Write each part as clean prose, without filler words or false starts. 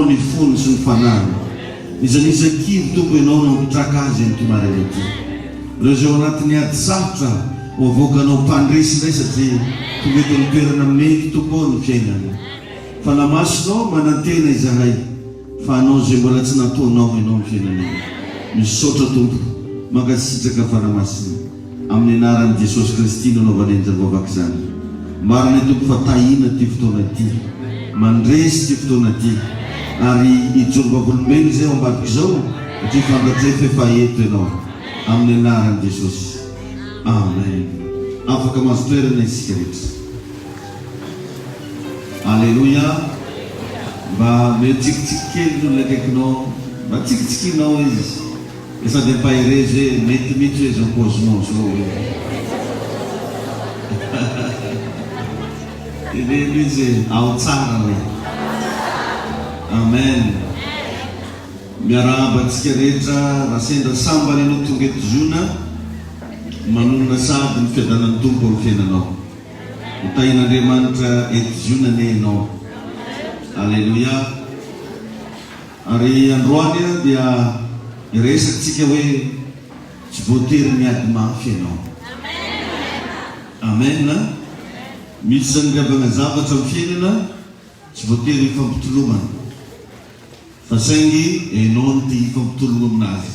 Ni fony sy ny fanano izanisan-kivy tompo ianao no mitraka azy ny tomarety ireo zay ao anatin'ny ady sarotra ho avoakanao mpandresy indray satria tomety ny toerana mety tompo ao ny fiainana fa namasinao manantena izahay fa anao zay mbola tsy nataonao ianao ny fiainana misaotra tompo mankasitraka fanamasina amin'ny anaran'i Jesosy Kristy no anaovana ny zavavaka izany marina tompo fa tahina ty fotoana ity mandresy ty fotoana ity ary ijoro-bavolombeny zay ao ambadika izao satria fangatray fefaeto ianao amin'ny anaran'i Jesosy. Amen. Afaka mahazo toerana isika rehetra. Alleluia. Mba mitsikitsiky kely no akaikinao, mba tsikitsikinao izy. Efa dia mpaherezy hoe metimety hoe zao cosmos zao hoe. Ireny izy ao tsara hoe. Amen. Miarahaba antsika rehetra raha sendra sambany ianao tonga eto zona manonona sady ny fiadanan'ny tompo amin'ny fiainanao. Hotahin'Andriamanitra eto zona ne ianao. Alleluia. Ary androany dia iresatsika hoe tsy voatery miady mafy ianao. Amen. Misy zany riavana zavatra amin'ny fiainana tsy voatery hifampitolomana. Fa saingy ianao no ty hifampitologna aminazy.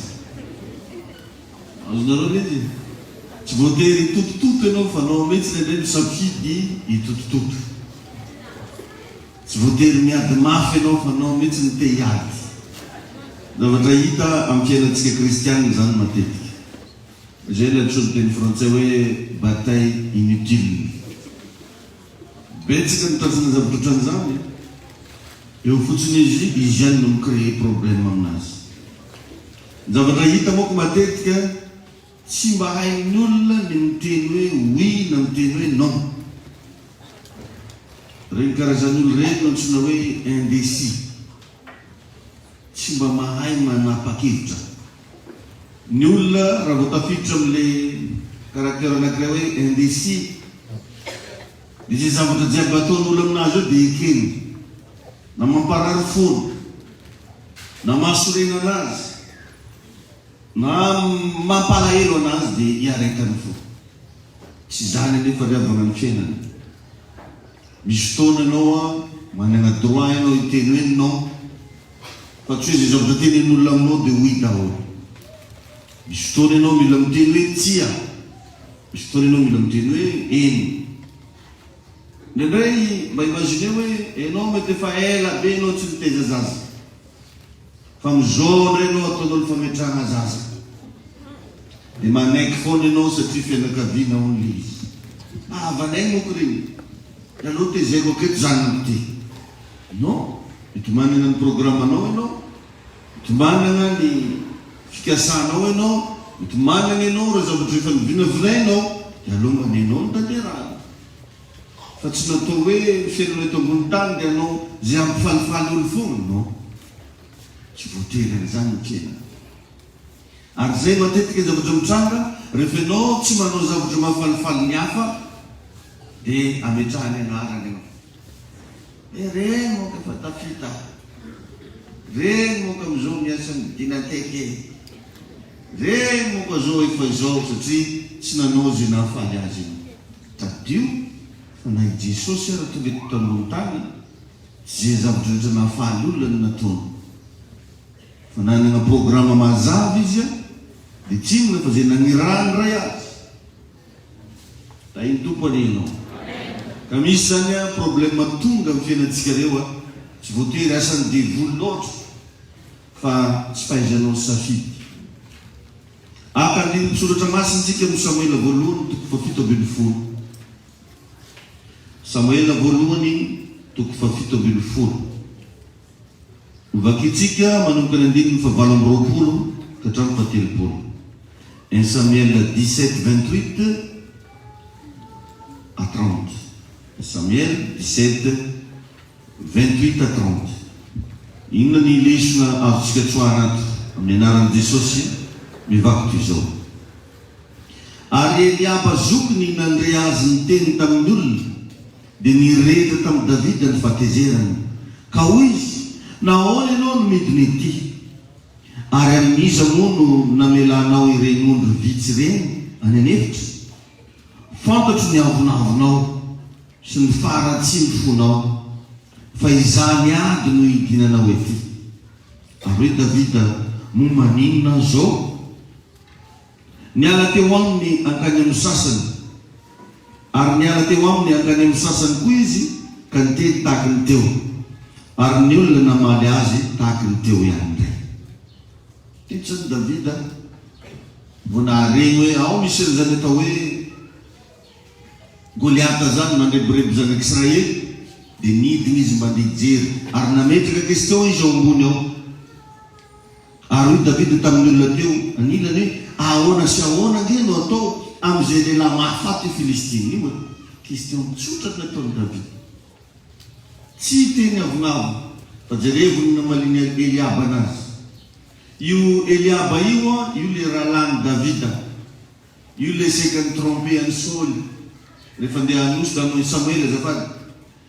Azonareo izy tsy voatery hitotototo ianao fa anao metsy nendray misafidy hitotototo. Tsy voatery miady mafy ianao fa anao metsy ny te hiady. Zavatra hita amin'ny fiainantsika kristianina zany matetika. Zay le antsoina teny frantsay hoe bataille inutile. Betsaka mitazana zavatra ohatran'izany. Eo fotsiny izy ihany no micréer problème aminazy. Zavatra hita moako matetika tsy mba hain'ny olona ny miteny hoe oui na miteny hoe non. Reny karazan'olo reny no antsoina hoe indécis. Tsy mba mahay manapa-kevitra. Ny olona raha vao tafiditra amin'ilay caractère anankiray hoe indécis, dia zay zavatra jiaby ataon'olo aminazy eo dia ekeny. Na mamparary fono, na mahasorena anazy, na mampalahelo anazy dia hiaraikany fo. Tsy zany anefa riavana ny fiainana. Misy fotoana ianao manana droit ianao hiteny hoe non, fa tsy hoe zay zavatra tenenin'olona aminao dia oui daholo. Misy fotoana ianao mila miteny hoe tsia, misy fotoana ianao mila miteny hoe eny. Nendray mba imagine hoe ianao mety efa ela be ianao tsy niteza zaza, fa mizao ndray ianao ataonao ny fametrahana zaza, dia manaiky foana ianao satria fianakaviana only izy. Vanay moko reny, aloha tezaiko aketo zanany ty. Non, mety manana ny programmanao ianao, mety manana ny fikasanao ianao, mety manana ianao raha zavatra efa nivinavinainao, dia alongany ianao ny tanterahana. Fa tsy natao hoe fiainana eto ambony tany dia ianao zay ampifalifaly olo foana, non. Tsy voatery an'izany ny fiainana. Ary zay matetika zavatra mitranga, rehefa ianao tsy manao zavatra mahafalifaly ny hafa, dia ametrahany anarany ianao. Reny moka efa tafita, reny moka amizao miasa ny dinateke, reny moka zao efa izao satria tsy nanao zay nahafaly azy ianao. Tadio fa na i Jesosy raha tonga eto ambony tany zay zavatra rehetra nahafaly olona no nataony. Fa nanana programma mazava izy dia tsy inona fa zay nanirany ray azy. Tahiny tompo any ianao. Ka misy zany problème tonga amin'ny fiainantsika reo tsy voatery asany devoly loatra fa tsy fahaizanao safidy. Akandiny misoratra masintsika amin'ny Samuela voalohany toko fafito ambin'ny folo. Samuela voalohany toko fafito ambin'ny folo. Vakitsika manomboka ny andininy fa 7 ka hatramin'ny fatelopolo. 1 Samuel 17:28 à 30. Samuel 17:28 à 30. Inona ny lesona azontsika tsoarato amin'ny anaran'i Jesosy mivaky toy izao. Ary Eliaba zokiny nandre azy niteny tamin'ny olona dia nirehitra tamin'i Davida ny fahatezerany. Ka hoy izy, nahoana ianao no midiny ity ary amin'iza moa no namelanao ireny ondro vitsy ireny any an'hevitra fantatro ny avonavonao sy ny faratsy ny fonao fa izany ady no hidinanao ety ary hoe Davida momba maninona zao niala teo aminy ankany amin'ny sasany ary niala teo aminy ankany amin'ny sasany koa izy ka niteny tahaka ny teo ary ny olona namaly azy tahaka ny teo ihany ndray tetsany Davida vao nahareny hoe ao misy an'izany atao hoe Goliata zany mandreborebo zanak'Israely dia nidiny izy mandeha hijery ary nametraka question izy ao ambony ao ary hoy Davida tamin'ny olona teo anilany hoe ahoana sy ahoana nge no atao amin'izay lehilahy mahafaty Filistiny io question tsotra nataony Davida tsy teny avonavo fa jerevony namaliny Eliaba anazy io Eliaba io io le rahalany Davida io le sekany trompe any Saoly rehefa andeha hanositra anao Samuel azafady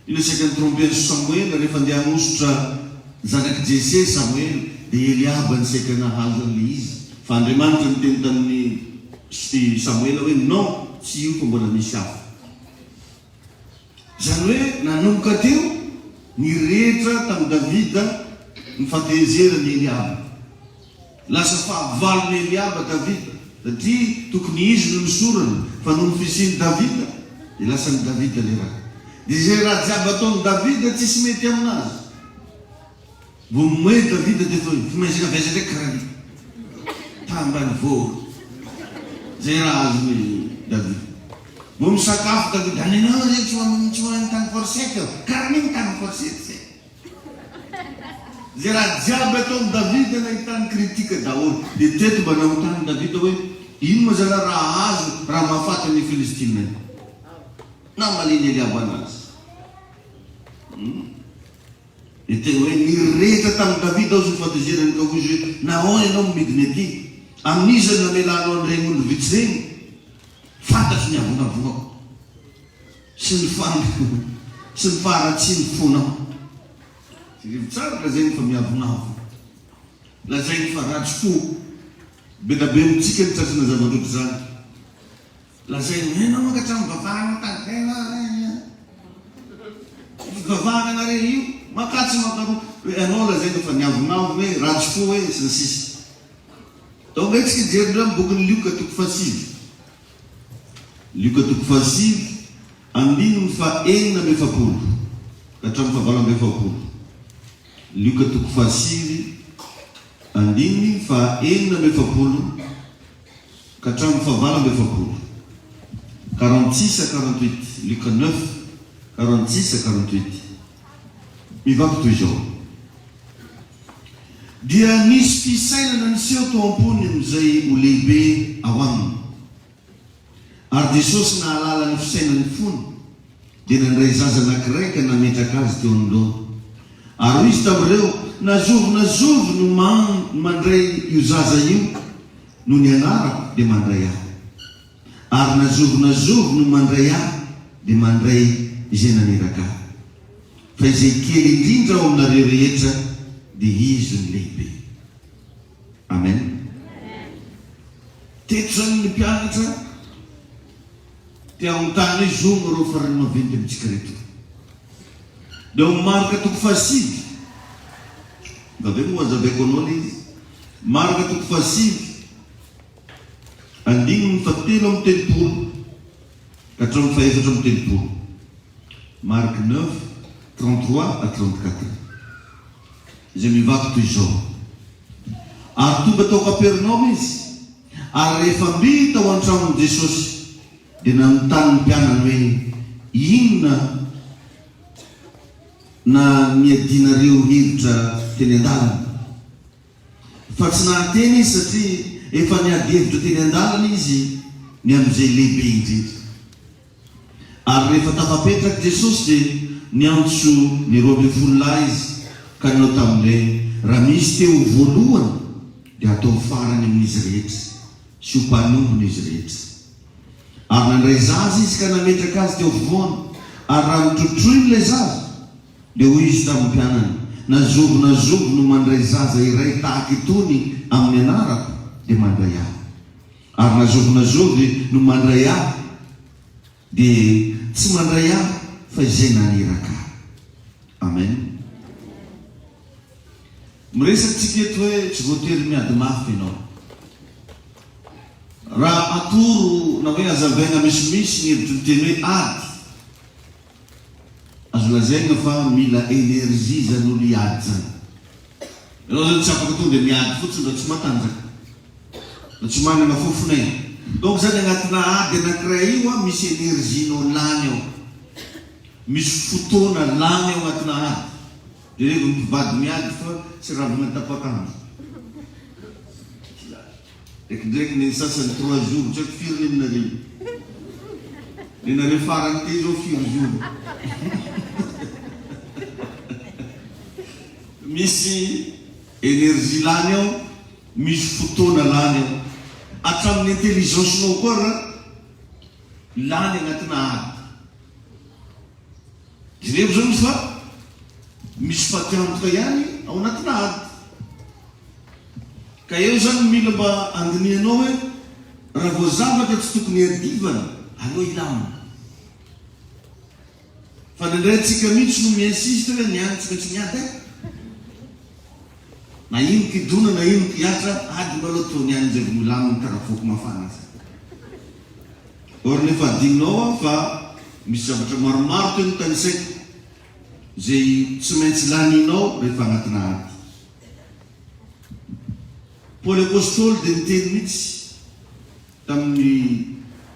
io le sekany trompe any Samuel rehefa andeha hanositra zanaky Jesse Samuel dia Eliaba ny sekana hazo an'le izy fa Andriamanitra niteny tamin'ny Samuel hoe non tsy io fa mbola misy hafa zany hoe nanomboka teo ny rehetra tamin'ny Davida ny fatehezerany Eliaba lasa fahavalony Eliaba Davida satria tokony izy no nisorana fa no nifisiny Davida dia lasa ny Davida le raha dia zay raha jiaby ataony Davida tsisy mety aminazy vao moe Davida dia fa maintsy navaiza ndraiky karaha tambany voro zay raha azony Davida vao misakafo Davida anenao zay tsy hoan'ny tany forsety karaha niny tany forsety zay raha jiaby ataony Davida nahitany kritika daholo dia teto mba nahotany Davida hoe ino ma zala raha azo raha mahafaty ny Filistina na maliny Eliaba anazy dia tena hoe nirehetra tamin'ny Davida ao sy ny fatezerany ka hozy hoe nahoana ianao midiny aty amin'izany namelanao an'ireny olo vitsy reny fantatry ny avonavonao sy ny faratsy ny fonao tsara lazainy fa miavonavo lazainy fa ratsy fo be da be mitsika ny tsatrana zava-doto zany lazainy henao mankatramy vavahana tantena vavahana anareny io makatsy makaro anao lazainy fa niavonavo hoe ratsy fo hoe sy ny sisy donc etsika jerindra mibokiny Lioka toko fasivy Lioka toko fasivy andininy fa enina amby efapolo ka hatramin'ny fahavalo amby efapolo Lioka toko fasivy andininy fa enina amby efapolo ka hatramin'ny fahavalo amby efapolo 46 à 48 Lioka 9 46 à 48 mivaky toy izao dia nisy fisainana niseho tao ampony amin'izay ho lehibe ao aminy ary Jesosy nahalala ny fisainany fony dia nandray zaza anankiray nametraka azy teo anoloana ary izy tamin'ireo nazovo no mandray io zaza io no ny anarako dia mandray ahy ary nazovo no mandray ahy dia mandray izay naneraka ahy fa izay kely indrindra ao aminareo rehetra dia izy ny lehibe amen teto zany ny mpianatra tia anontany hoe zongo reo farany maventy amintsika reto dia marika toko fasivy vabe moa azavaiko anao le izy marika toko fasivy andininy fa telo amin'ny telopolo ka hatramin'ny faefatra amin'ny telopolo marika 9 33 à 34 izay mivaky toy izao ary tonga tao Kapernaume izy ary rehefa mbita ao an-tranon'i Jesosy dia nanontany ny mpianany hoe inona na niadinareo hevitra teny an-dalana fa tsy nahateny izy satria efa niady hevitra teny an-dalana izy ny amin'izay lehibe indrindra ary rehefa tafapetraky Jesosy dia niantso ny 12 lahy izy ka nanao tamin'ilay raha misy teo voalohany dia atao farany amin'izy rehetra sy ho mpanombony izy rehetra ary nandray zaza izy ka nametraka azy teo afovoany ary raha mitrotroiny ilay zaza dia hoy izy tamin'ny mpianany nazovo no mandray zaza iray tahaka itony amin'ny anarako dia mandray ahy, ary nazovy no mandray ahy dia tsy mandray ahy fa izay naneraka ahy. Amen. Miresatsika eto hoe tsy voatery miady mafy ianao. Raha atoro na hoe azavaina misimisy ny hevitry ny teny hoe ady, azo lazaina fa mila energie zany olo iady zany. Ianao zany tsy afaka tonga dia miady fotsiny raha tsy matanjaka, raha tsy manana fofona. Donc zany agnatina ady anankiray io misy energie-nao lany ao, misy fotoana lany ao agnatina ady. Dia reko mpivady miady fa tsy ravina tapakandro. Ndraikindraiky ny sasany 3 jours, tsy haiko firy nenareo. Nenareo farany ty zao 4 jours. Misy energie lany ao, misy fotoana lany ao. Hatramin'ny intelligence-nao koa raha lany agnatina ady. Jereo zao fa misy fatiantoka ihany ao anatina ady. Ka eo zany mila mba andinianao hoe raha vao zavatra tsy tokony adivana, aleo ilamina. Fa nandrayntsika mihitsy no miinsiste hoe niany tsy maintsy miady. Na ino kidona na ino kiatra ady mbalo to niany zay vao milamina karafoko mafana zay. Or nefa adinao fa misy zavatra maromaro teny tanisaiko zay tsy maintsy laninao rehefa agnatina ady. Paul apôstôly dia niteny mihitsy tamin'ny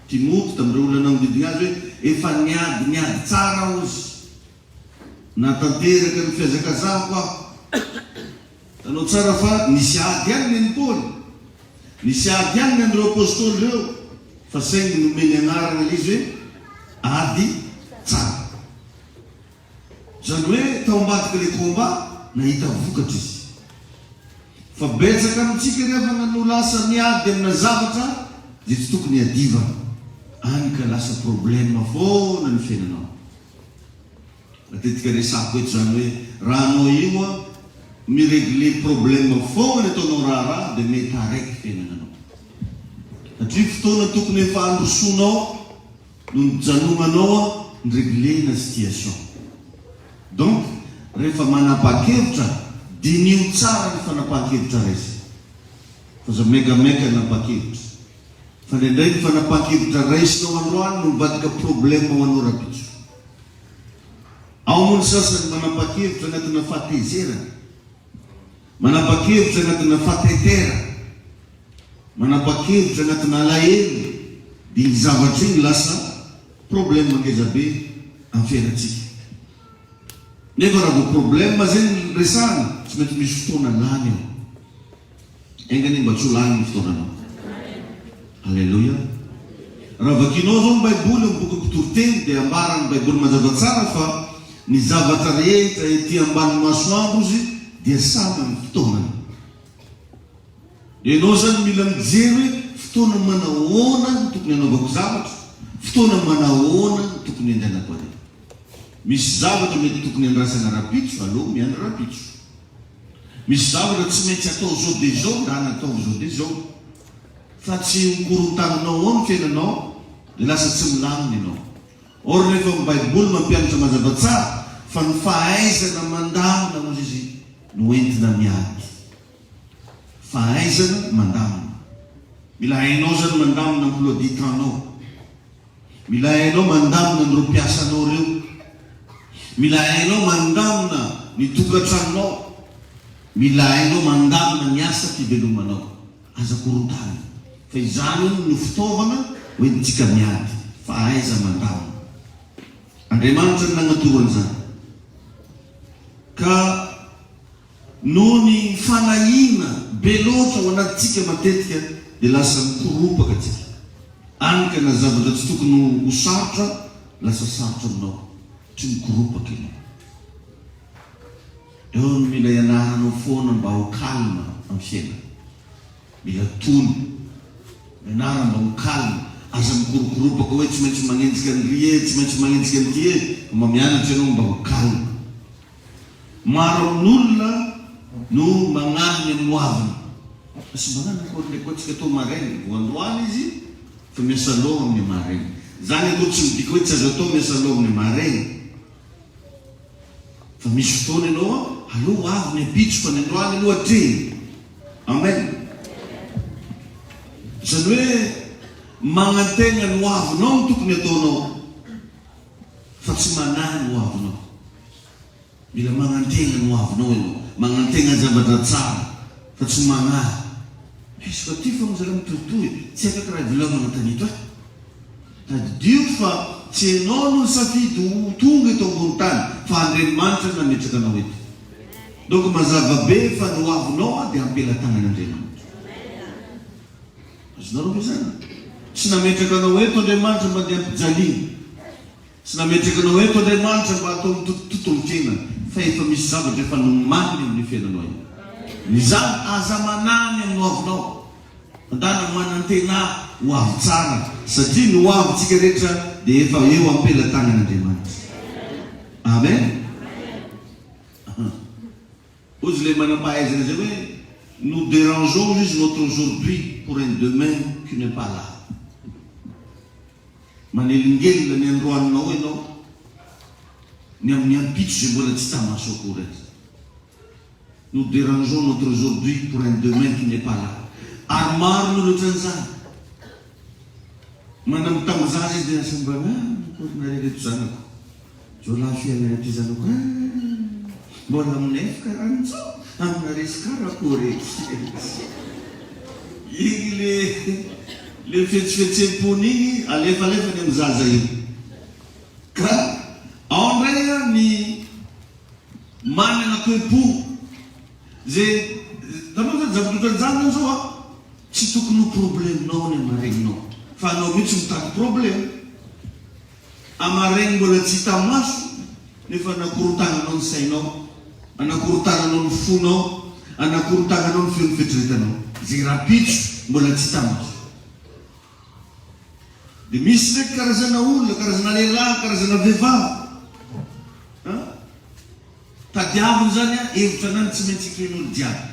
Timoty, tamin'ireo olona nagnodidina azy hoe efa niady tsara aho izy, natanteraka ny fihazakazahako aho. Tanao tsara fa nisy ady ihany ny Paul, nisy ady ihany andreo apôstôly reo, fa saingy nomeny anarana izy hoe ady tsara. Zany hoe tao ambadika le combat nahita vokatra izy. Fa betsaka amintsika rehefa nano lasa miady amina zavatra dia tsy tokony adiva, any ka lasa problème foana ny fiainanao. Matetika resako eto zany hoe raha anao io miregle problème foana ataonao raha dia mety araiky fiainananao. Satria fotoana tokony efa androsonao no nijanonanao nireglena situation. Donc rehefa manapa-kevitra dinio tsara ny fanapa-kevitra raisy. Fa za megamega napa-kevitra. Fa nendray ny fanapa-kevitra raisinao androany no mivadika problème ho anao rapitso. Ao moa ny sasany manapa-kevitra agnatina fahatezerana, manapa-kevitra agnatina fahatetera, manapa-kevitra agnatina alahelo, dia ny zavatra iny lasa problème mangeza be amin'ny fiainantsika. Nefa raha vao problème zay resahana, tsy maintsy misy fotoana lany ao. Engany mba tsy ho lany ny fotoananao. Alleluia. Raha vakinao zao ny baiboly amin'ny boky Mpitoroteny dia ambarany baiboly mazava tsara fa ny zavatra rehetra ety ambany masoandro izy dia samy amin'ny fotoanany. Ianao zany mila mijery hoe fotoana manahoana ny tokony anaovako zavatra, fotoana manahoana ny tokony andehanako azy. Misy zavatra mety tokony andrasana rapitso, aloha miandry rapitso. Misy zavatra tsy maintsy atao zao dia zao, raha natao zao dia zao. Fa tsy mikorontananao ao ny fiainanao dia lasa tsy milamina ianao. Or rehefa ny baiboly mampianatra mazava tsara fa ny fahaizana mandamina moa izy no entina miady. Fahaizana mandamina. Mila hainao zany mandamina emploi du temps-nao. Mila hainao mandamina ny rompiasanao reo. Mila hainao mandamina ny tokantranonao. Mila hainao mandamina ny asa fivelomanao. Aza korontany. Fa izany no fitaovana hoentsika miady. Fahaiza mandamina. Andriamanitra ny nagnatoro an'izany. Ka noho ny fanahina be loatra ao anatintsika matetika dia lasa mikoropaka atsika. Anika na zavatra tsy tokony ho sarotra, lasa sarotra aminao. Tsy mikoropaka ianao. Eo no mila ianaranao foana mba ho kalma amin'ny fiainana. Mila tony. Ianarana mba ho kalma. Aza mikorokoropaka hoe tsy maintsy magnenjika an'ry tsy maintsy magnenjika an'ity mba mianatra ianao mba ho kalma. Maro amin'olona no magnano ny hoavina. Sy magnano akory koatsika atao maraina. Voandroany izy fa miasa loha amin'ny maraina. Zany atao tsy midika hoe tsy azo atao miasa loha amin'ny maraina. Fa misy fotoana ianao allo avy ny abitso fa ny androany aloha atreny. Amen. Zany hoe magnantegna ny hoavinao no tokony ataonao fa tsy manahy ny hoavinao. Mila magnantegna ny hoavinao ianao, magnantegna zavatra tsara fa tsy manahy. Izy fa ty fa mizara mitohitohy, tsy afaka raha vilamana tanito e. Tadidio fa tsy ianao no safidy ho tonga eto ambony tany fa Andriamanitra nametraka anao eto. Donc mazava be fa ny hoavinao dia ampelatanan'Andriamanitra. Azonareo ve zany? Tsy nametraka anao eto Andriamanitra mba dia ampijaliana. Tsy nametraka anao eto Andriamanitra mba atao tontolo-fiainana. Fa efa misy zavatra efa nomany amin'ny fiainanao io. Ny zany aza manany amin'ny hoavinao. Andana manantena hoavy tsara satria ny hoavintsika rehetra dia efa eo ampelatanan'Andriamanitra. Amen. Ozy le manam-pahaizana zay hoe nous dérangeons juste notre aujourd'hui pour un demain qui n'est pas là. Manelingelina ny androaninao ianao ny amin'ny ampitso zay mbola tsy tamaso akory azy. Nous dérangeons notre aujourd'hui pour un demain qui n'est pas là. Ary maro ny ohatran'izany. Manamitamy zazy izy dia asambana akory narereto zanako. Zao lafiana ty zanako. Mbola aminay fikaran'izao amina resikara akory. Igny le fetsifetsem-pony igny alefalefany amin'ny zaza igny. Ka ao ndray ny manana toe-po zay zavatra ohatran'izany zao tsy tokony ho probleminao ny amaregninao fa anao mihitsy mitady problème. Amaregny mbola tsy hita maso nefa anakorotananao ny sainao, anakorotananao ny fonao, anakorotananao ny feon'ny fieritreretanao. Zay rapitso mbola tsy hita maso. Dia misy ndraiky karazana olona, karazana lehilahy, karazana vehivavy tadiaviny zany hevitra anany tsy maintsy eken'olo jiaby.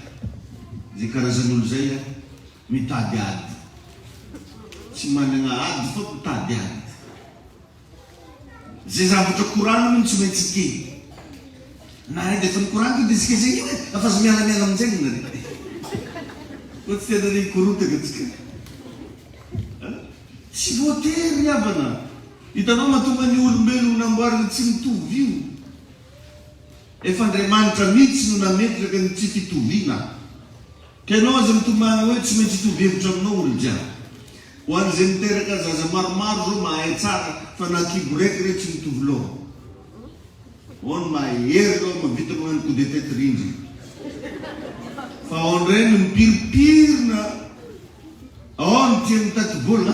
Zay karazan'olo zay mitady ady. Tsy manana ady fa mitady ady. Zay zavatra korana no tsy maintsy ikeny. Na edy efa nikorana dia tsika zay iny afa azo mialamiala amin'izay ny nareo. Koa tsy tena re korotaka tsika. Tsy voatery havana. Hitanao mahatonga ny olombelona namboarina tsy mitovy io. Efa Andriamanitra mihitsy no nametraka ny tsy fitoviana. Ka ianao aza mitomagna hoe tsy maintsy hitovy hevitra aminao olo jiaby. Ho an'izay miteraka zaza maromaro zao mahay tsara fa na kibo raiky re tsy mitovy loha. Ao ny mahay hery loha mavita magnano coup de tête rindrina. Fa ao ndray no mipiripirina. Ao ny tia mitady baolina.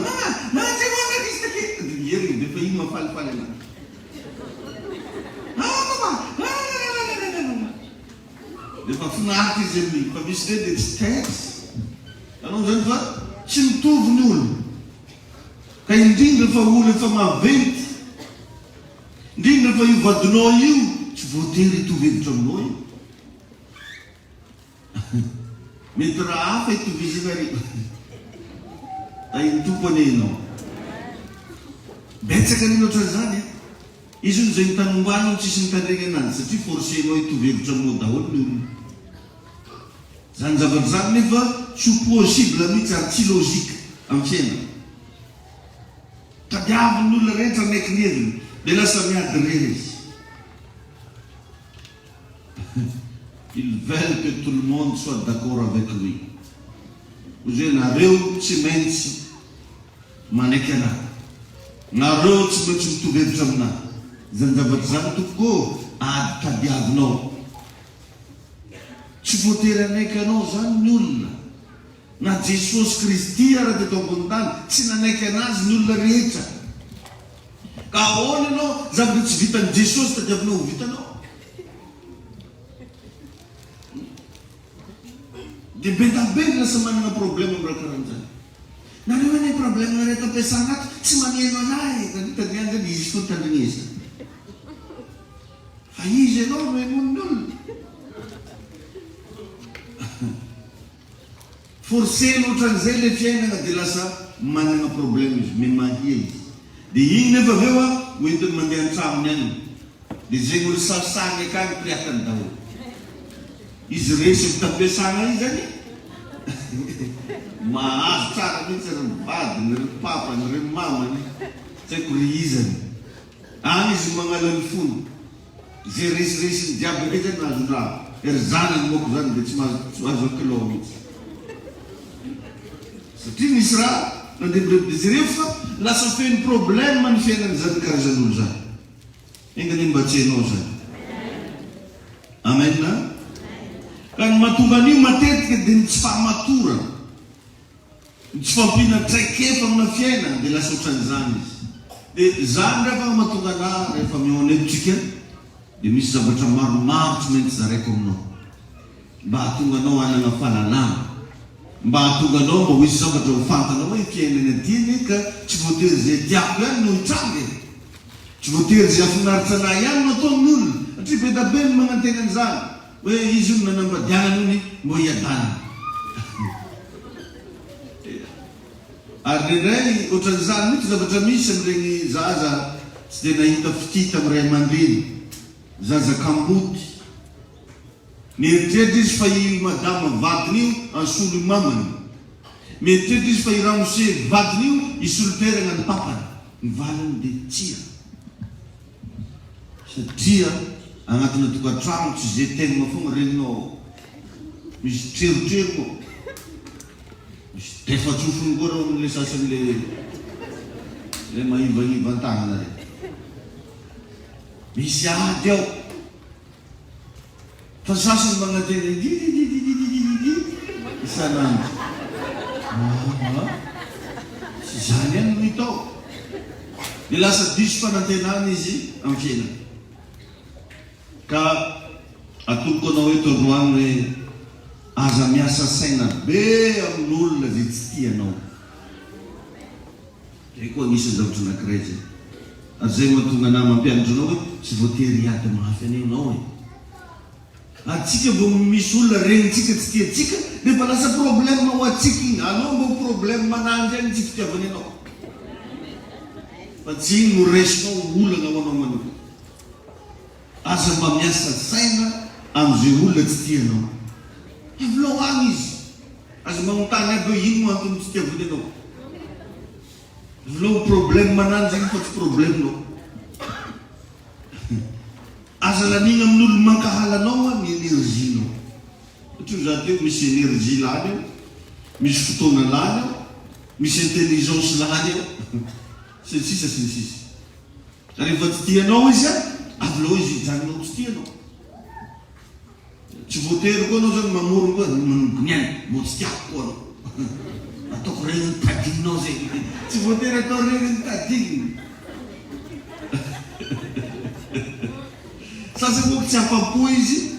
Manjy monanisy take. Hery dia fa iny mafalifaly anazy. Efa finaritra izy amin'iny fa misy dia tsy tetsy. Anao zany fa tsy mitovy ny olo. Ka indrindra fa olo efa maventy, indrindra fa io vadinao io tsy voatery hitovy hevitra aminao io. Mety raha hafa hitovizana reo. Iny tompony ianao. Betsaka ny ohatran'izany. Izy io zay nitanomboany no tsisy nitandregna anazy satria forcenao hitovy hevitra aminao daholo ny olona. Zany zavatra zany nefa tsy possible mihitsy ary tsy logika amin'ny fiainana. Tadiavin'ny olona rehetra maiky ny heviny dia lasa miady rery izy. Ils veulent que tout le monde soit d'accord avec lui. Ozy hoe nareo tsy maintsy manaiky anahy. Nareo tsy maintsy mitovy hevitra aminahy. Zany zavatra zany tokoko ady tadiavinao. Tsy voatery anaiky anao zany ny olona. Na Jesosy Kristy raha teto ambony tany tsy nanaiky anazy ny olona rehetra. Ka ahoana ianao zavatra tsy vitan'i Jesosy tadiavinao ho vitanao. Dia be lasa manana problème amin'ny raha karan'izany. Nareo hoe ny problème nareo ampiasana ato tsy maneno anahy. Tandriany zany izy foana tandrinesa. Fa izy ianao no emon'ny olona. Forsena ohatran'izay le fiainana dia lasa manana problème izy, memahia izy. Dia iny nefa aveo hoentiny mandeha an-tramony any. Dia zay olo sasany akany priakany daholo. Izy resy tampiasana izy zany. Mahazo tsara mihitsy ry vadiny, ry papany, ry mamany. Tsy haiko ry izany. Any izy magnala ny fony. Zay resiresiny jiaby akay zany nahazo raha. Ery zanany moko zany dia tsy mahazo kilao mihitsy. Satria nisy raha nandeha rehefa lasa feno problème ny fiainany zany karazan'olo zany. Engany mba tsy hainao zany. Amen na? Ka ny mahatonga an'io matetika dia ny tsy fahamatorana, ny tsy fampiana traikefa amina fiainana dia lasa ohatran'izany izy. Dia zany rehefa mahatonga ana rehefa mihonevitsika dia misy zavatra maromaro tsy maintsy zaraiko aminao mba hahatonga anao hanana fahalalana, mba hahatonga anao mba hoisy zavatra ho fantanao hoe fiainana aty ka tsy voatery zay tiako ihany no hitrangy, tsy voatery zay afinaritra anahy ihany no ataon'ny olona. Satria be da be ny magnantena an'izany hoe izy io nanambadianany ony mbo hiadanana. Ary indray ohatran'izany mihitsy zavatra misy amin'ireny zaza tsy dia nahita fitita amin'ny ray aman-dreny, zaza kamboty. Mieritreritra izy fa i madama vadiny io ansolo mamany. Mieritreritra izy fa i ramose vadiny io isoloterana ny papany. Ny valiny dia tsia. Satria agnatina tokantrano tsy zay tegna foana reninao. Misy trerotrero moa. Misy tefa-tsofony koa rao amin'ilay sasan'ilay mahivaniva an-tagnana reny. Misy ady ao. Fa sasany magnantena isanandro. Tsy zany ihany no hitao. Dia lasa diso fanantenana izy amin'ny fiainana. Ka atoloko anao eto androany hoe aza miasa saina be amin'olona zay tsy tianao. Zay koa anisany zavatra anankiray zay. Ary zay mahatonga ana mampianatra anao hoe tsy voatery hiady mafy anao e. Atsika vao misy olona regnitsika tsy tiantsika dia fa lasa problème ho atsika iny. Anao mbo problème mananjy any tsy fitiavany anao. Fa tsy iny no raisinao olana ho anao manokana. Aza mba miasa saina amin'izay olona tsy tianao. Avelao any izy. Aza magnontany aby hoe ino antony tsy tiavany anao. Avelao problème mananjy iny fa tsy problème-nao. Aza lanina amin'olo mankahalanao ny énergie-nao. Satria za teo misy énergie lany eo, misy fotoana lany eo, misy intelligence lany eo. Sy ny sisa sy ny sisa. Rehefa tsy tianao izy avelao izy hijanonao tsy tianao. Tsy voatery koa anao zany mamorona koa niany mbo tsy tiako koa anao. Ataoko regny ny tadininao zay. Tsy voatery atao regny ny tadininy. Sasany moa tsy afa-po izy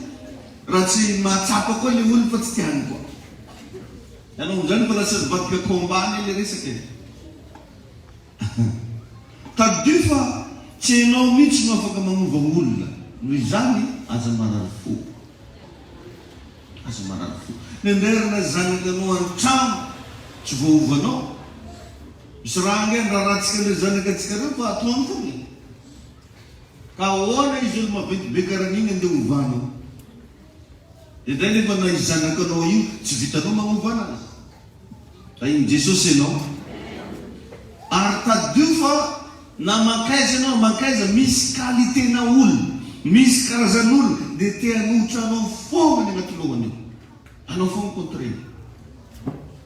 raha tsy mahatsapa koa le olo fa tsy tiany koa. Ianao amin'izany fa lasa vatika kombany le resaka e. Tadio fa tsy hainao mihitsy no afaka manova olona. Noho izany aza marary fo. Aza marary fo. Nenderina zanakanao an-trano tsy voaovanao. Misy raha angeny raha ratsika le zanakatsika reo fa atoany foana. Ka ahoana izy olo maventy karan'iny andeha ovanao. Dia ndray nefa na izy zanakanao io tsy vitanao manovana azy. Fa iny Jesosy ianao. Ary tadio fa na mankaiza anao mankaiza misy qualité-na olona, misy karazan'olona dia te hanohitra anao foana ny agnaty lohany io. Anao foana contraire.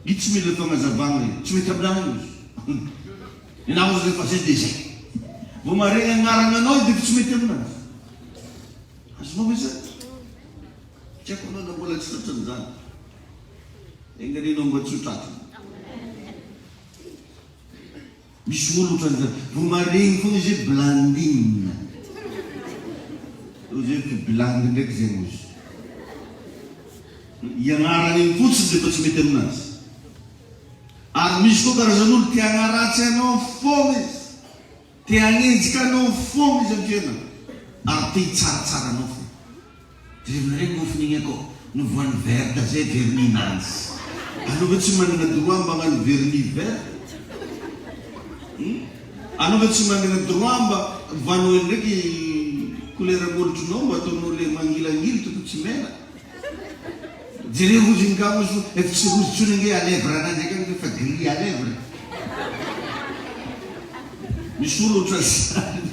Io tsy mila fagnazavana io, tsy mety amin'any izy. Inao izy rehefa zay dia zay. Vao maregny agnarana anao dia tsy mety aminazy. Azonao izy tsy haiko anao na mbola tsy tratran'izany. Enganinao mba tsy ho tratrany. Misy olo ohatran'izany. Vao maregny foana izy hoe blandine. Izy hoe blandy ndraiky zegny izy. Ianarana iny fotsiny dia fa tsy mety aminazy. Ary misy koa karazan'olo te hagnaratsy anao foana izy. Te hagnenjika anao foana izy amin'ny fiainana. Ary te hitsaratsara anao foana. Dia regny mofon'igny akao. no voan'ny verte zay vernin'anzy. Anao ve tsy manana droit mba hagnano vernis vert? Anao ve tsy manana droit mba vanao ndraiky couleur molotronao mba ataonao le mangilangily toko tsy mena? Jereo rozy ngamo so efa tsy rozy tsony nge à lèvre anao ndraiky agny fa gris à lèvre. Misy olo ohatran'izany.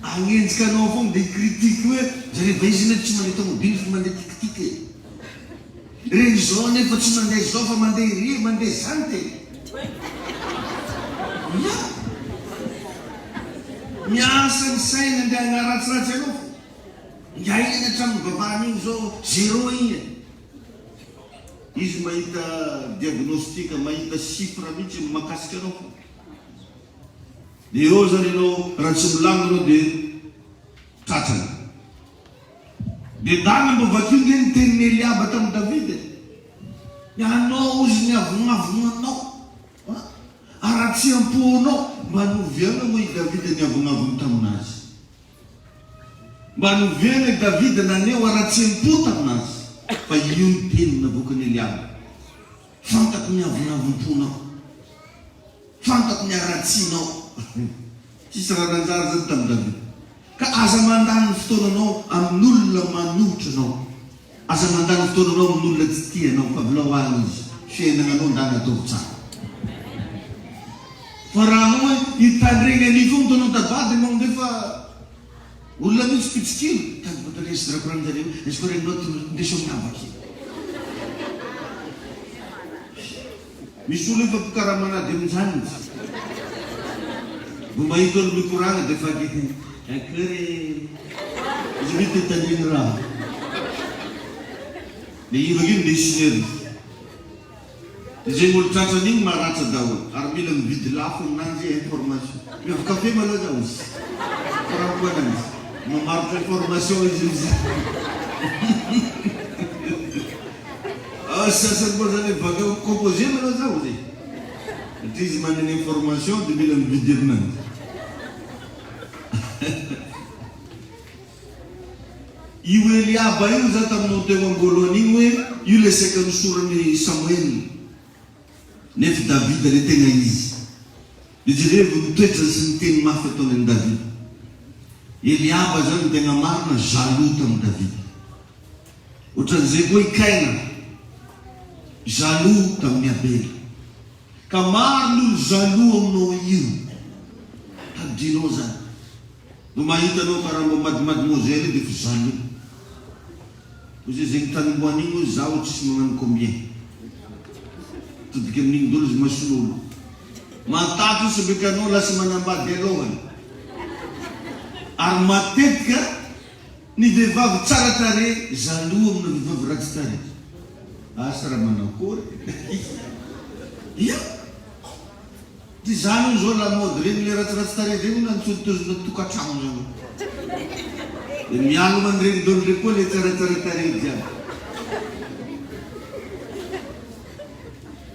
Agnenjika anao foana dia critique hoe zareo va izy nefa tsy mandeha tomobily fa mandeha tikitike. Reny zao nefa tsy mandeha zao fa mandeha iry mandeha zany tena. Miasa ny saina andeha hagnaratsiratsy anao. Ngiaina eny hatramin'ny vavahana iny zao zéro iny. Izy mahita diagnostika, mahita chiffre mihitsy mahakasika anao foana. Dia eo zany ianao raha tsy milagno anao dia tratrana. Dia dana mba vakio nge ny tenin'ny Eliaba tamin'ny Davida. Ianao ozy niavonavonanao, aratsiam-ponao mba noviana moa i Davida niavonavony taminazy. Mba noviana i Davida naneo aratsiam-po taminazy. Fa io ny teny navokany Eliaba. Fantako niavonavontonao, fantako niaratsinao. Tsisy raha nanjary zany tamin'ny Davida. Ka aza mandany fotoananao amin'olona manohitra anao. Aza mandany fotoananao amin'olona tsy tianao fa vilao any izy. Fiainananao ndany ataovy tsara. Fa raha anao hoe hitandregna ny foana tonao tabady anao ndefa olona mihitsy pitsikilo. Tany bataresy rakoran'jareo. Izy ko regninao ndesao miavaky. Misy olo efa pikaramanady amin'izany izy. Vao mahita olo mikoragna dia fa akory izy mety taniany raha. Dia io vakio ndeha isinery. Izay olo tratrany igny maratsa daholo ary mila mividy lafo aminanjy information. Miavy kafe maloha zaho izy. Karaha koa ananjy. Mamarotra information izy izy. Sasany koa zany bakeo composé maloha zaho zay. Satria izy manana information dia mila mividy aminanjy. Io Eliaba io zany taminao teo am-boalohany igny hoe io le saika nosorany Samuel. Nefa Davida le tena izy. Dia jereo mitoetra sy ny teny mafy ataony an'i Davida. Eliaba zany tena marina jaloux tamin'i Davida. Ohatran'izay koa i Kaina jaloux tamin'ny Abela. Ka maro n'olo jaloux aminao io. Tadinao zany. No mahita anao karaha mba mademoiselle dia fa jaloux. Ozy zay ny tanim-boany igny hoe zaho tsisy magnano combien. Todika amin'igny dolo izy mason'olo. Matato izy beka anao lasa manambady alohany. Ary matetika ny vehivavy tsara tarehy jaloux amina vehivavy ratsy tarehy. Asa raha manakory. Ia. Dia zany zao lamody regny le ratsiratsy tarehy regny na nitsoditozona tokantrano zany. Dia mialo man'iregny dolo regny koa le tsaratsara tarehy jiaby.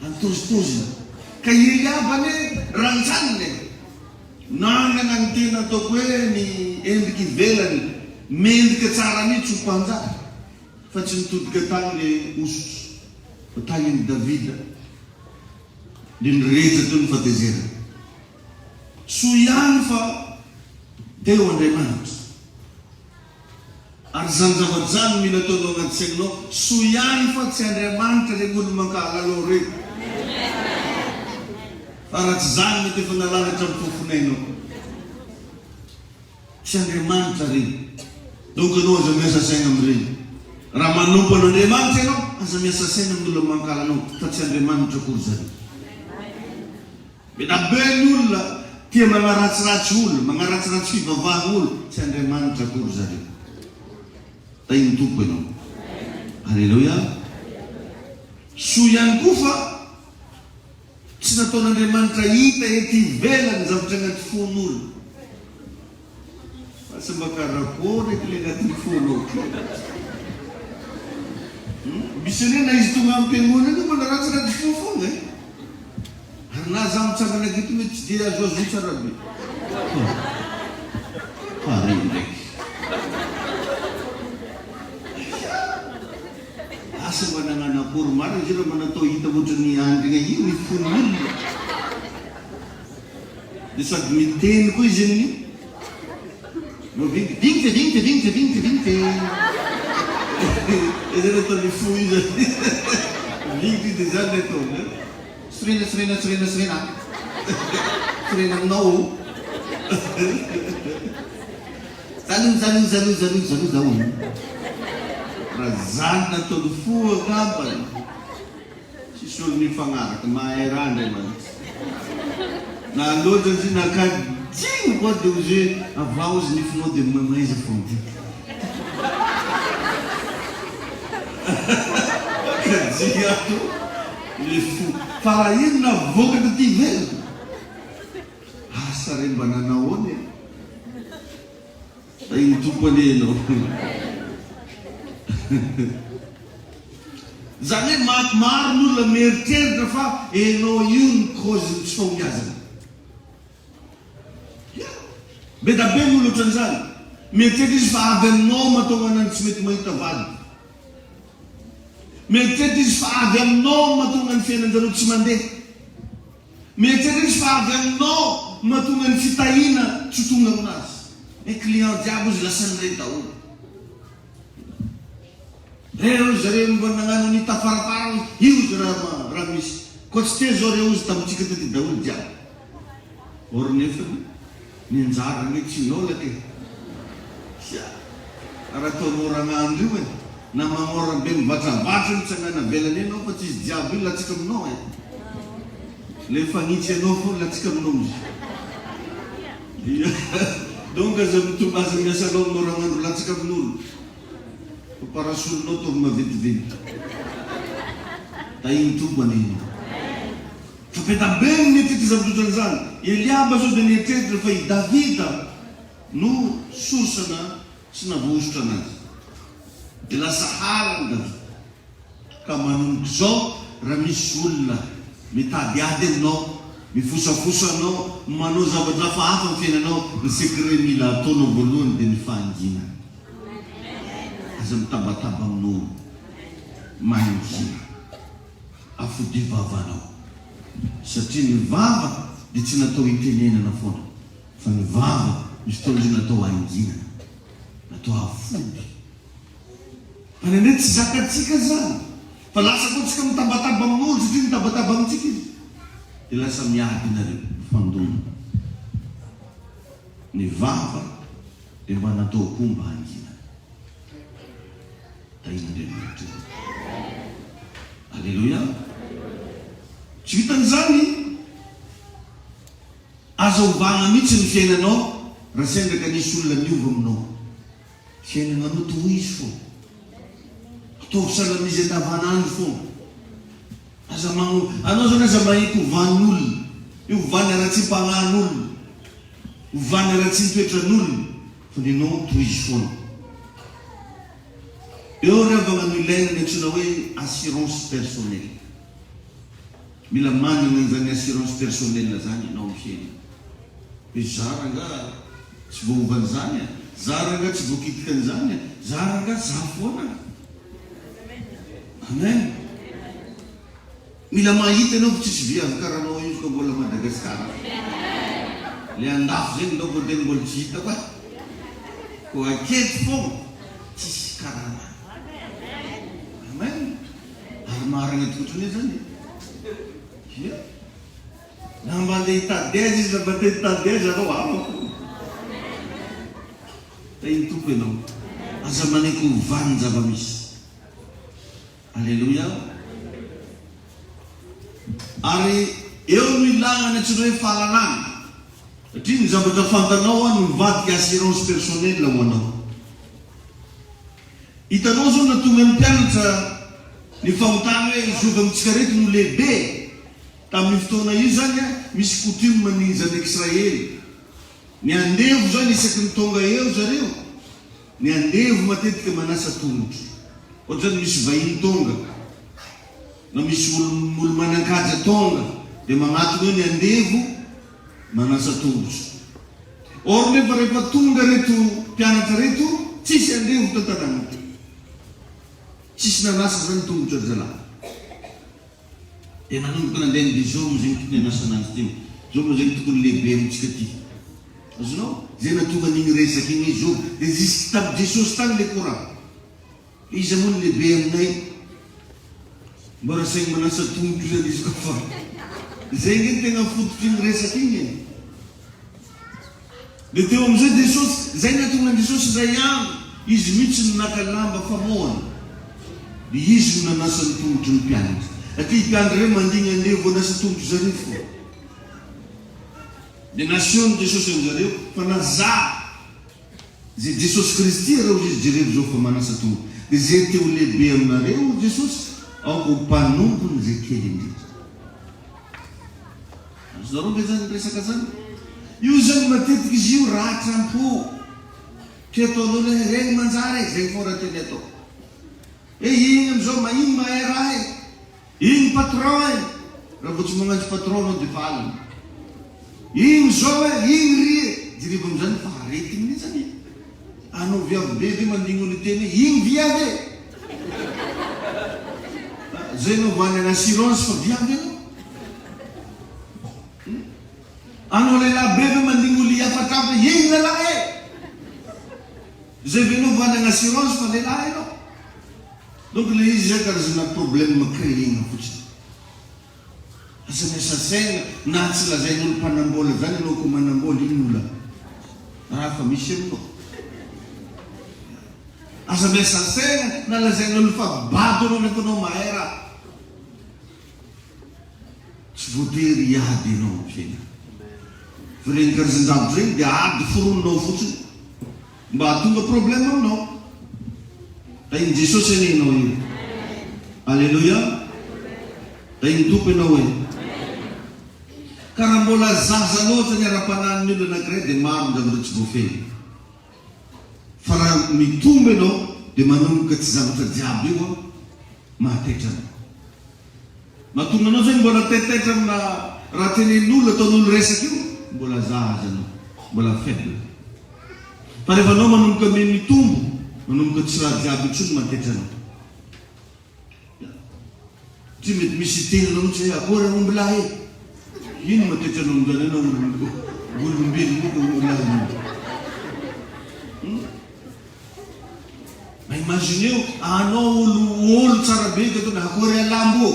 Antozitozina. Ka Eliaba ne rantsaniny. Nangana ny tena ataoko hoe ny endrika ivelany. Mendrika tsara mihitsy ho mpanjaka. Fa tsy mitodika tany le osotro. Fa tany an'i Davida. Dia nirehetra teo ny fatezerana. Soa ihany fa teo Andriamanitra. Ary zany zavatra zany mila ataonao anaty sainao. Soa ihany fa tsy Andriamanitra regny olo mankalalao regny. Fa raha tsy zany mety efa nalalatra amin'ny fofonainao. Tsy Andriamanitra regny. Donc anao aza miasa saina amin'ireny. Raha manompo an'Andriamanitra ianao, aza miasa saina amin'olona mankalanao fa tsy Andriamanitra akory zany. Be ny olona tia magnaratsiratsy olo, magnaratsiratsy fivavahana olo, tsy Andriamanitra akory zareo. Tainy tompo ianao. Alleluia. Soa ihany koa fa tsy nataon'Andriamanitra hita ety ivelany zavatra agnaty fon'olo. Fa sy mba karakory eky le agnatin'ny fon'olo. Misy ane na izy tonga am-piangonana iny mbola ratsiratsy fo fogna e. Ary na za mitsangana aketo mety tsy dia azoazo tsara be. Pare ndraiky. asa mananana akory marina izy raha manatao hita ohatran'ny andrina io mifony olona dia sady miteny koa izy amin'ny vignite izy natao mifo izy vignite dia zany le atao sorena aminao zano zao raha zany nataony fo angamba sisy olo mifagnaraka mahay raha Andriamanitra na loatra izy nakajigny koa dia ozy hoe avao izy nifinao dia mamaiza fondy akajigny ato le fo fa raha ino navoaka taty velona asa re mba nanahoany da iny tompony anao zany hoe maro n'olona mieritreritra fa enao io ny cause tsy fahombiazana be da be n'olo ohatran'izany mieritreritra izy fa avy aminao mahatonga anany tsy mety mahita vady mieritreritra izy fa avy aminao mahatonga ny fiainan-jareo tsy mandeha mieritreritra izy fa avy aminao mahatonga ny fitahina tsy tonga aminazy ny client jiaby izy lasa n'iray daholo reo zareo mba nagnano ny tafarafara io izy raha misy koa tsy te zao reo izy tamintsika taty daholo jiaby or nefany ny anjara ny tsy nola ke raha ataonao ragnandro io e na mamora be mivatravatra ny tsangana velany anao fa tsy izy jiaby io latsika aminao e le fagnitsy anao fo latsika aminao izy donc aza mitombaza miasanao aminao ragnandro latsika amin'olo parasolonao tovy maventiventy da iny tombany iny fa be da be mietrety zavatra zany Eliaba zao dia nietreritra fa i Davida no sorsana tsy navosotra anazy dia lasa hala ny Davida ka manomboka zao raha misy olona mitadiady aminao mifosafosa anao manao zavatra hafa ny fiainanao ny secret mila ataonao voalohany dia ny fahangina aza mitabataba amin'olo mahingina afody vavanao satria ny vava dia tsy natao hitenenana foana fa ny vava misy fotoana izy natao hangina natao afody fa nendray tsy zakatsika zany fa lasa koa tsika mitabataba amin'olo satria mitabataba amintsika izy dia lasa miady nareo fandona ny vava dia mba natao koa mba hangina tain'Andriamanitra alleluia tsy vitan'izany aza ovagna mihitsy ny fiainanao raha sendraka nisy olona miova aminao fiainananao toy izy fo ataovy salamizy andavanandro fo aza anao zany aza mahita ovan'olona io ovany aratsy mpagnan'olona ovany aratsy nitoetran'olona fa ninao toy izy foana eo revagna no ilaina ny antsona hoe assurance personnelle mila manana an'izany assurance personnelle zany ianao amin'ny fiainana hoe zara nga tsy voaovan'izany a zara nga tsy voakitika an'izany a zara nga za foana amen mila mahita ianao fa tsisy viavy karanao io ka mbola Madagasikara le andafo zany ndao vo tena mbola tsy hita koa ko akety foana tsisy karana amen ary marina tokotrany zany na mba ndeha hitady azy izy na mba te hitady azy anao amako da iny tompo ianao aza manaiky ovany zava-misy alleluia ary eo no ilagna ny antsona hoe fahalalana satria ny zavatra fantanao a no mivadika assurance personnelle ho anao hitanao zao natonga ny mpianatra ny fahotany hoe zovy amintsika reky no lehibe tamin'ny fotoana io zany a misy coutume ny zanaka Israely ny andevo zany isaky ny tonga eo zareo ny andevo matetika manasa tongotro ohatra zany misy vahiny tonga na misy olo manan-kaja tonga dia magnatona eo ny andevo manasa tongotro or nefa rehefa tonga reto mpianatra reto tsisy andevo tantanana tsisy nanasa zany tongotra ry zalahy. Dia manomboka nandeha dia zao moa zegny tokony hanasana azy ty. Zao moa zegny tokony lehibe amintsika ty. Azonao? Zay natonga n'igny resaky igny izy. Dia jusque tamin'ny Jesosy tany le korana. Izy moa ny lehibe aminay. Mbara saigny manasa tongotra zany izy koa fa. Zay nge tegna fototra igny resaky igny. Dia teo amin'izay Jesosy, zay natonga Jesosy zay andro. Izy mihitsy no naka lamba famohana. Dia izy no nanasa ny tongotry ny mpianatra. Aty mpianatra ireo mandigna an'ilay vao nasa tongotry zareo fo. Dia nasiony Jesosy amin'izareo fa nazaha zay Jesosy Kristy ireo izy jereo zao fa manasa tongotry. Dia zay teo lehibe aminareo Jesosy aoko mpanompony zay kely indrindra. Azonareo ve zany resaka zany? Io zany matetika izy io ratram-po. Ty ataonao le regny manjary zay fora teny atao. Igny amizao iny mahay raha e. Igny patron e. Raha vao tsy magnantsy patron anao dia valiny. Igny zao e, igny ry e. Direva amizany fa aretigny ne zany. Anao viavy be ve mandigno ny teny igny viavy e. Zay anao vany an assurance fa viavy anao. Anao lehilahy be ve mandigno li afatrafy igny lehilahy e. Zay venao vany an assurance fa lehilahy anao. Donc le izy zay karazana problème créena fotsiny. Asa miasa saina na tsy lazain'olo mpanambola zany anao ko manambola iny ola. Raha fa misy aminao. Asa miasa saina na lazain'olo fa bado anao nataonao mahay raha. Tsy voatery hiady ianao amin'ny fiainana. Fa regny karazan-javatra regny dia ady forononao fotsiny. Mba hahatonga problème aminao. Da iny Jesosy aninao io. Alleluia. Da iny tompo ianao io. Karaha mbola zaza loatra ny ara-panan'ny olo anankiray dia maro ny zavatra tsy voafeny. Fa raha mitombo ianao dia manomboka tsy zavatra jiaby io mahataitra anao. Mahatonga anao zany mbola taitaitra amina raha tenen'olona ataon'olo resaka io, mbola zaza anao, mbola faible. Fa rehefa anao manomboka mitombo, manomboka tsy raha jiaby intsony mahataitra anao. Tsy mety misy tenanao mihitsy hoe akory omby lahy e. Ino mahataitra anao amin'izany anao olombelona moa olombelona. Ma imagineo anao olo tsara be ka ataona akory alambo.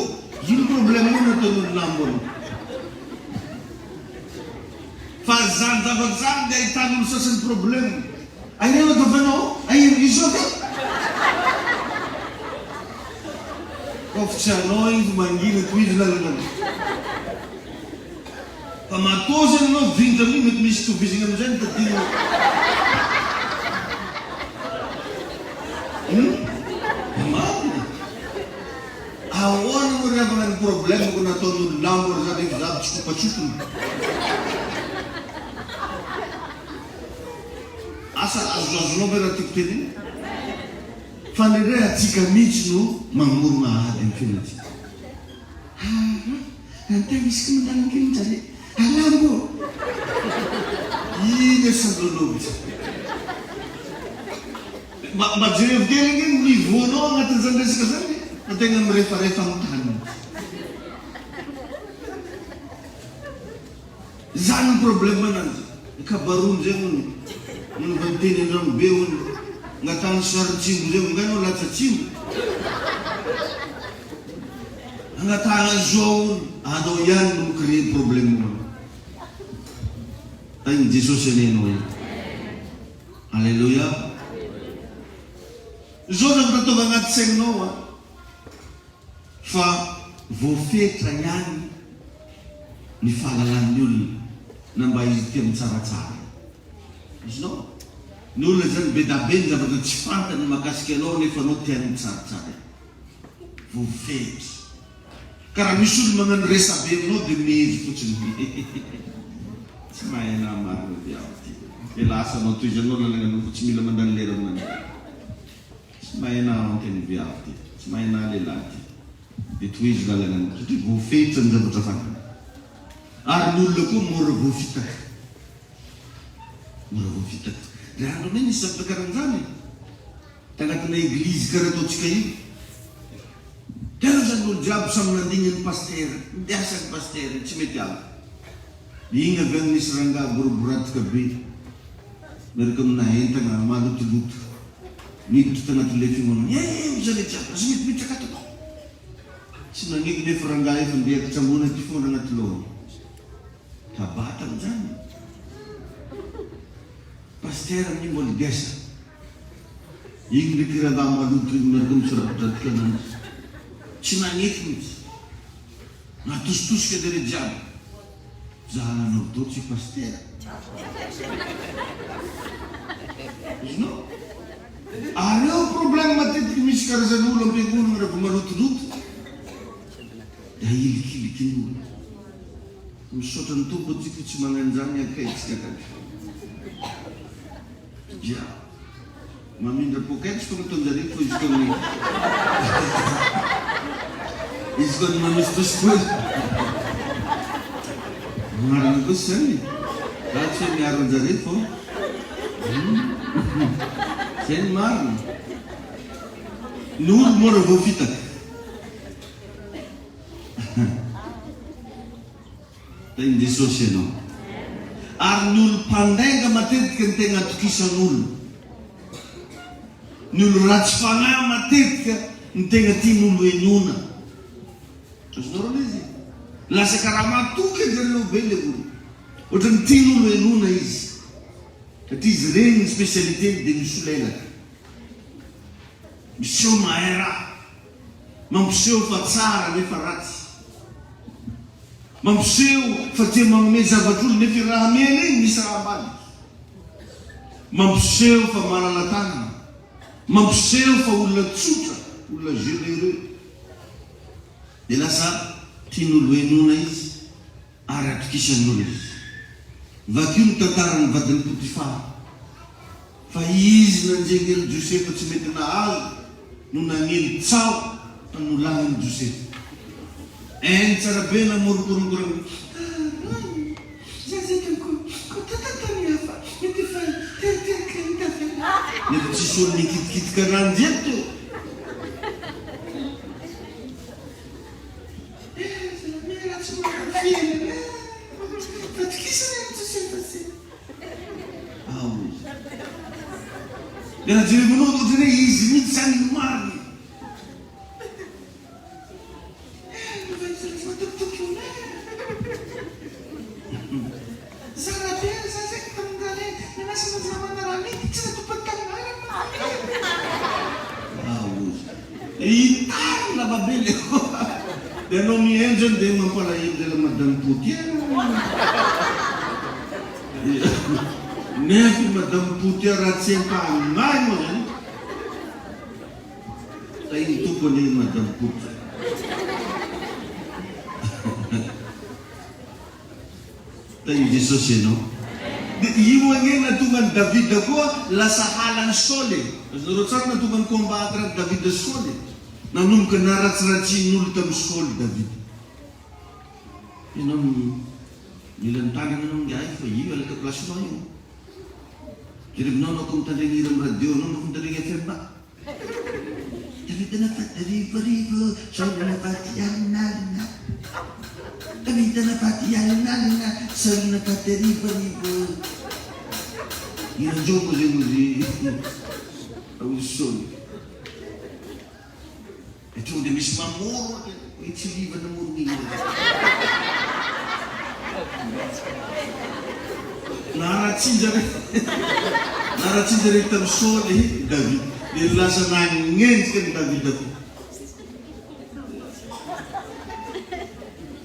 Ino problème ino ataon'olo lambo anao. Fa zany zavatra zany dia ahitan'olo sasany problème. Ainao ataovanao? Aino izao ka? Kofa tsy anao iny fa mangina toy izy lalana. Fa matao zany anao vinta amin'iny mety misy tovizigna amin'izay ny tadino. Marina. Ahoana mo riavana ny problème ko nataon'olo lambo ry zany efa zaby tsy kopatsokony. Asa azonao ve raha tiako teneny? Fa ny ray atsika mihitsy no mamorona ady ny fiainatsika. Antena isika mandalina kely mintsy alambo. Iny esadronovitsy. Mba jerevy kely iny nivoanao agnatin'izany resaka zany. Fa tegna mirefarefa amin'ny tany. Zany ny problème ananjy. Kabarony zay hono. Nono va miteny andrano be hono. Ngatany sary tsimbo zay nganao latsa tsimbo. Angatana zao hono. Anao ihany no micrée problème hono. Tagny Jesosy anenao io. Alléluia. Zao zavatra ataova agnaty saignao a. Fa voafetra ihany ny fahalalan'ny olona na mba izy ty amin'ny tsaratsara. Izinao? Ny olona zany be da be ny zavatra tsy fantany mahakasika anao nefa anao tiany tsaratsara. Voafetra. Karaha misy olo magnano resa be aminao dia mezy fotsiny. Tsy mahay na marina viavy ty. Dia lasa anao toy izy anao lalana fa tsy mila mandany lera amin'anao. Tsy mahay na anteny viavy ty. Tsy mahay na lehilahy ty. Dia toy izy lalana satria voafetra ny zavatra fantany. Ary ny olona koa mora voafitaka. Mora voafitaka. Raha andro ne nisy zavatra karan'izany. Tagnatina eglizy karaha ataontsika io. olo jiaby samy nandignany pastera, miasany pastera, tsy mety aby. Igny avy agny nisy rangahy boroboratika be. Miaraka amina entana malotoloto. Miditra tagnaty le fiangonana. Mizaha le jiaby, azo mitraka ato. Tsy nagnino nefa rangahy efa ndeha akatsamboana ty foana agnaty lohany. Tabata amin'izany. Pastera amin'igny mbola diasa. Igny ndraiky rangahy maloto igny miaraka misarapodratika ananjy. Tsy nagnety mihitsy. Natositosika dere jiaby. Zahananao tô tsy pastera. Izinao? Areo problème matetiky misy karazan'olo am-piangonana rehefa malotoloto. Da ilikilikin'olo. Misaotra ny tompo atsika tsy magnan'izany akaitsika ka. Dia mamindra poketra fa nataon-jareo fa izy koa izy koa ny mamisitosikozy. Marina koa zany. Raha tsy hoe miaro an'jareo fô. Zay ny marina. Ny olo mora vao fitaka. Tain'i Jesosy ianao. Ary ny olo mpandainga matetika ny tegna atokisan'olo. Ny olo ratsy fanahy matetika ny tegna tian'olo enona. Azonao rô izy. Lasa karaha matoky zareo be le olo. Ohatra ny tian'olo enona izy. Satria izy regny ny spécialité dia misola elaka. Miseho mahay raha. Mampiseho fa tsara nefa ratsy. Mampiseho fa tia magnome zavatr'olo nefa raha mena igny misy raha ambany. Mampiseho fa manana-tanana. Mampiseho fa olona tsotra, olona généreux. Dia lasa tian'olo enona izy ary atokisan'olo izy. Vakio ny tantarany vadin'ny Potifara. Fa izy nanjengely Josefa tsy mety nahazo no nagnely tsao tanolagniny Josefa. En tsara be namorokorongorona. Mety tsisy olo nikitikitika ananjy eto. Nella Geremonoto izy mihitsy zany ny mariny. Itany lavabele. Dia anao miendrany dia mampalahelo lela Madame Potiera. Nefa Madame Potiera tsy ampagnay moa zany. Ta iny tompony iny Madame Potiera. Ta iny Jesosy ianao. Dia io agnena tonga ny Davida koa lasa halany Saoly. Azonareo tsara na tonga ny combattre Davida Saoly. Nanomboka naratsiratsin'olo tamin'ny Saoly Davida. Ianao mila nitanana anao ngiahy fa io alaka plasinao io. Jerevinao anao ko mitandregny hira amin'ny radio anao anao ko mitandregny FM ba. Davida nafaty rivorivo, Saoly nafaty alinalina. Davida nafaty alinalina, Saoly nafaty rivorivo. Hiranjao ko zay mozy auzy Saoly. E tonga dia misy mamoro tsy livana morony igny. Naratsinjare tamin'ny Saoly Davida. Dia lasa nagnenjika ny Davida koa.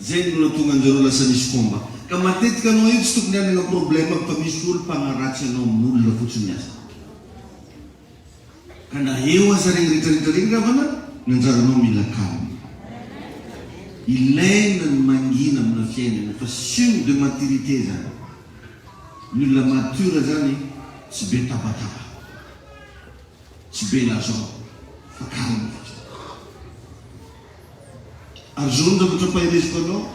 Zay no natonga anjareo lasa misy komba. Ka matetika anao io tsy tokony hanana problème fa misy olo mpagnaratsy anao amin'olona fotsiny miasa. Ka na eo aza regny rehetrarehetra regny ravana, ny anjaranao mila calme. Ilaina ny mangina amina fiainana fa signe de maturité zany. Ny olona mature zany tsy be tabataba. Tsy be lazao fa calme. Ary zao ny zavatra pahiriziko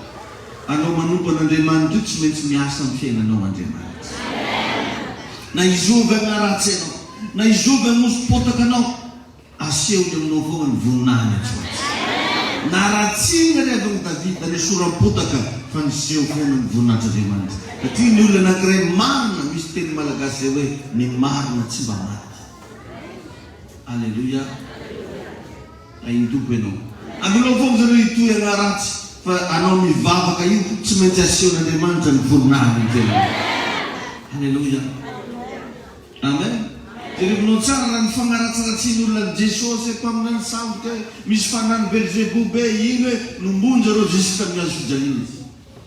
anao manompo an'Andriamanitra tsy maintsy miasa amin'ny fiainanao Andriamanitra. Na izovy agnaratsy anao, na izovy agnosopotaka anao, asehony aminao foana ny voninahiny atsy. Naratsina ry avy ny Davida ny soram-potaka fa niseho foana ny voninahitran'Andriamanitra. Satria ny olona anankiray marina, misy teny malagasy hoe ny marina tsy mba maty. Alleluia. Ain-tompo ianao. Aminao foana zareo itoy agnaratsy fa anao mivavaka io tsy maintsy asehon'Andriamanitra ny voninahiny ny tena. Alleluia. Amen. Rehevinao tsara raha ny fagnaratsaratsiny olona ny Jesosy eto amin'ny samboka misy fanany Belzebube iny hoe nombony zareo Jesosy tamin'ny hazo fijaliana izy.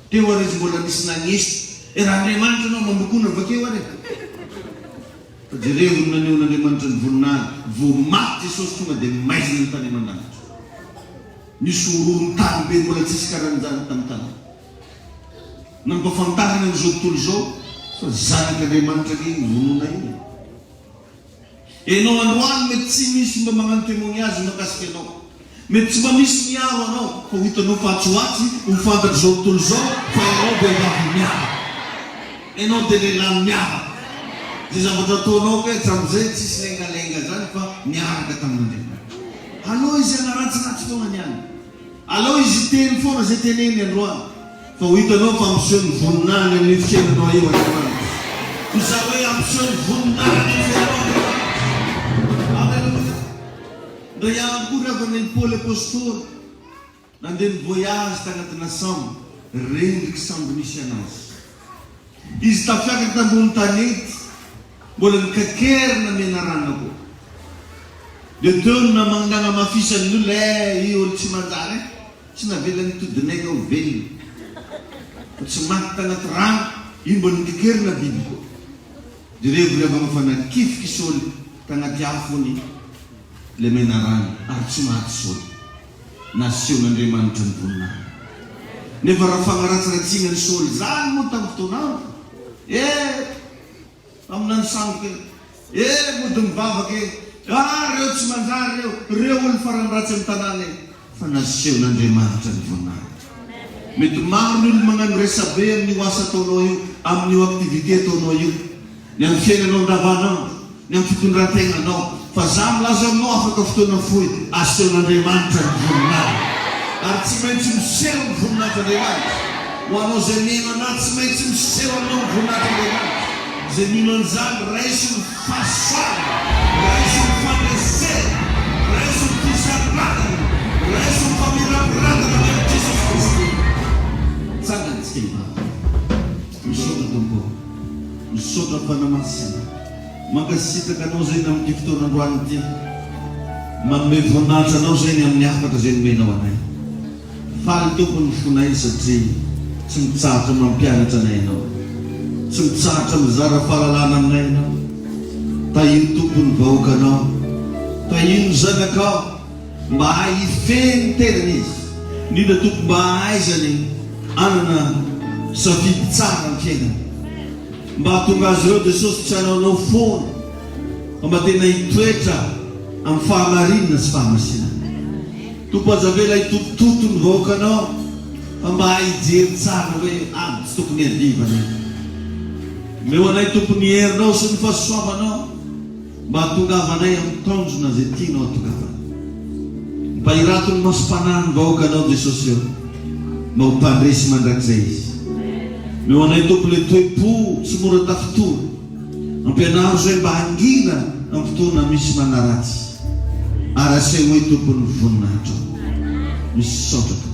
Teo ary izy mbola nisy nagnesa. Raha Andriamanitra anao mamokona vakeo ary. Fa jereo nanehoan'Andriamanitra ny voninahiny. Vao maty Jesosy tonga dia maizina ny tany aman-danitra. Nisy orony tany be mbola tsisy karan'izany tamin'ny tany. Nampafantarina amin'izao tontolo izao fa zanak'Andriamanitra iny vonona iny. Enao androany mety tsy misy mba magnano témoignage makasika anao. Mety tsy mba misy miaro anao fa ho hitanao fatsoatsy ho fantatra izao tontolo izao fa enao dia vavy miaro. Enao dia lehilahy miaro. Zay zavatra ataonao ka hatramin'izay tsisy lengalenga zany fa miaraka tamin'Andriamanitra. Aleo izy anaratsyratsy foana niany. Aleo izy teny foana zay teneny androany. Fa ho hitanao fa ampiseho ny voninahiny amin'ny fiainanao eo Andriamanitra. Izaho hoe ampiseho ny voninahiny amin'ny fiainanao Andriamanitra. Ndray ihany koa ravana ny Paoly apôstôly nandeha ny voyage tagnatina sambo, rendriky sambo nisy anazy. Izy tafiakatra tambony tanety, mbola nikakerina mena rano koa. Dia teo na magnana mafisany olona io olo tsy manjary, tsy navelany todinay ao velona. Tsy maty tagnaty rano, io mbola nikakerina biby koa. Dia revo ravana fa nakifika isôly tagnaty afony le mena rano ary tsy maty sôly. Nasehon'Andriamanitra ny voninahiny. Nefa raha fagnaratsaratsina ny sôly zany moa tamin'ny fotoanandro. Aminany samboka mody mivavaka reo tsy manjary reo olo farandratsy amin'ny tanàna fa nasehon'Andriamanitra ny voninahiny. Mety maro ny olo magnano resabe amin'io asa ataonao io, amin'io aktivité ataonao io, ny amin'ny fiainanao andavanandro, ny amin'ny fitondran-tegnanao. Fa za milaza aminao afaka fotoana fohy asehon'Andriamanitra ny voninahiny. Ary tsy maintsy miseho ny voninahitran'Andriamanitra. Ho anao zay mino anahy tsy maintsy miseho aminao ny voninahitran'Andriamanitra. Zay mino an'izany raiso ny fahasoavana, raiso ny fanesena, raiso ny fisaranana, raiso ny famirapiratana amin'ny Jesosy Kristy. Tsangantsika ivavy. Misaotra tompo, misaotra fanamasina. Mankasitraka anao zay na amin'ny fotoanandroany ity. Manome voninahitra anao zay ny amin'ny afatra zay nomenao anay. Faly tompony fonay satria tsy mitsahatra mampianatra anay ianao. Tsy mitsahatra mizara fahalalana aminay ianao. Tahino tompony vahoaka anao. Tahino zanakao mba hay hifehy ny tenany izy. Indrindra tompo mba hahaizany anana safidy tsara ny fiainana. Mba hahatonga azy ireo Jesosy tsy hanaonao foana fa mba tena hitoetra amin'ny fahamarinana sy fahamasinana. Tompo azavela hitototo ny vahoaka anao fa mba hijery tsara hoe tsy tokony adivana. Meo anay tompo ny herinao sy ny fahasoavanao mba hahatongavanay amin'ny tanjona zay tianao hahatongavana. Mba hirato ny masom-panahy ny vahoaka anao Jesosy eo mba ho mpandresy mandrakizay izy. Meo anay tompo le toe-po sy mora tafitory ampianaro zay mba hangina amin'ny fotoana misy manaratsy. Ary asay hoe tompony voninahitra misy saotra tompo.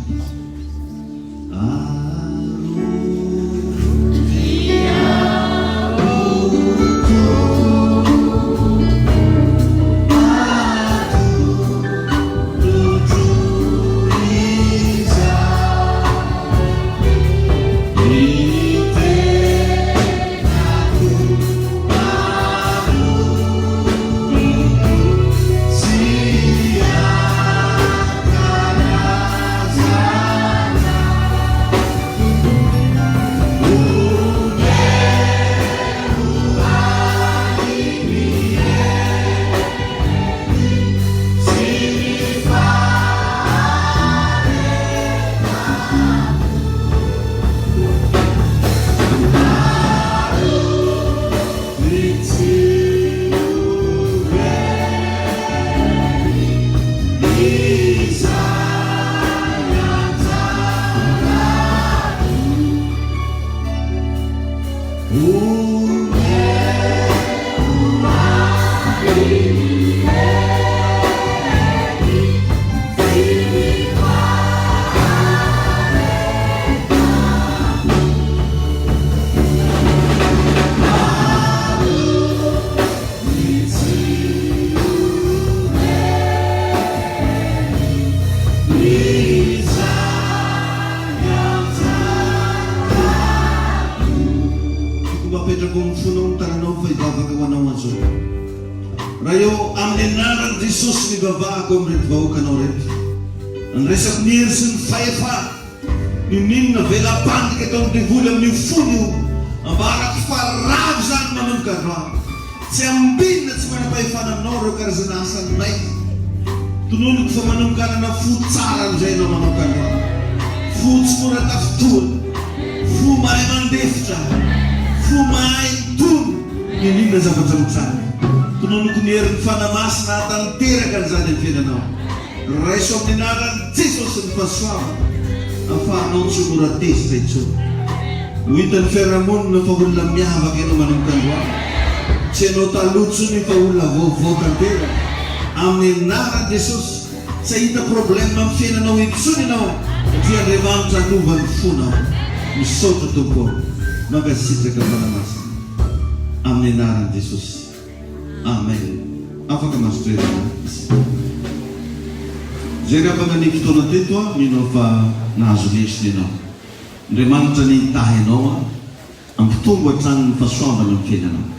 Mapetraka amin'ny fonao ny taranao fa hivavaka ho anao azo. Raha eo amin'ny anaran'i Jesosy ny vavahako amin'irety vahoakanao reto. Ny resako ny hery sy ny fahefana, ny ninona velam-pandika eto amin'ny devoly amin'ny fony io, ambarako faravo zany manomboka androany. Tsy ambinina tsy manam-pahefana aminao ireo karazana asanay. Tononoko fa manombokanana fo tsara amin'izay ianao manao androany. Fo tsy mora tafitoana, fo mahay mandefitra, fo mahay tono ny ninona zavatra mitsara. Tononoko ny herin'ny fanamasina hatanteraka an'izany amin'ny fiainanao. Raiso amin'ny anaran'i Jesosy ny fahasoavana, ahafahanao tsy ho mora tezitra intsony. Ho hitan'ny fiarahamonina fa olona miavaka ianao manomboka androany. Tsy ianao talotsony fa olona vaovao-tantera. Amin'ny anaran'i Jesosy tsy hahita problème amin'ny fiainanao intsony ianao, satria Andriamanitra hanova ny fonao. Misaotra Tompo, mankasitraka fanamasina amin'ny anaran'i Jesosy. Amen. Afaka masotrerana. Zay raha magnaniky fotoana teto minao fa nahazo lesona ianao. Andriamanitra nitahy ianao ampitombo hatrany ny fahasoavana amin'ny fiainanao.